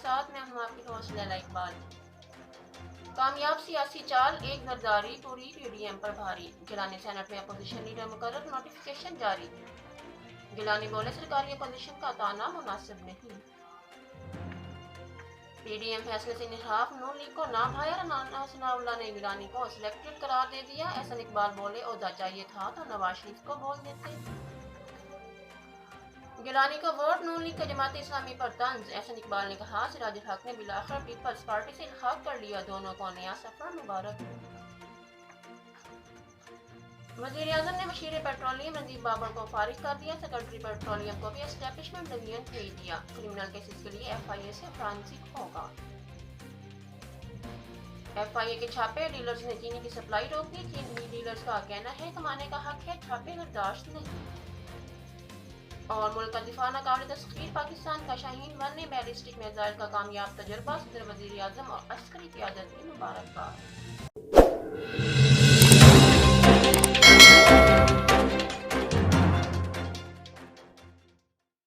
साथ में हम आपकी होस्ट लैला इकबाल। कामयाब सियासी चाल, एक गद्दारी पूरी पीडीएम पर भारी। गिलानी सेनेट में अपोजिशन लीडर मुकर्रर, नोटिफिकेशन जारी। गिलानी बोले सरकारी अपोजिशन का ताना मुनासिब नहीं। पीडीएम फैसले से इंहिराफ, नून लीग को ना भाया। राना सनाउल्लाह ने गिलानी को सिलेक्टेड करार दे दिया। एहसन इकबाल बोले ओहदा चाहिए था तो नवाज शरीफ को बोल देते। गिलानी का वोट, नून लीग का जमात इस्लामी पर तंज। एहसन इकबाल ने कहा सिराजुल हक ने बिलाखिर पीपल्स पार्टी से इल्हाक कर लिया, दोनों को नया सफर मुबारक। वजीर आजम ने वजीर पेट्रोलियम रंजीत बाबर को फारिग कर दिया। सेक्रेटरी पेट्रोलियम को भी एस्टेब्लिशमेंट डिवीजन भेज दिया। क्रिमिनल केसेस के लिए FIA से फ्रांसिक होगा। FIA के छापे, डीलर्स ने चीनी की सप्लाई रोक दी। चीनी डीलर्स का कहना है कमाने का हक है, छापे बर्दाश्त नहीं। और मुल्क का दिफा नाकाबिल तस्खीर, पाकिस्तान का शाहीन 1 ने बैलिस्टिक मिसाइल का कामयाब तजर्बा। सदर वजीर आजम और अस्करी क़यादत की मुबारकबाद।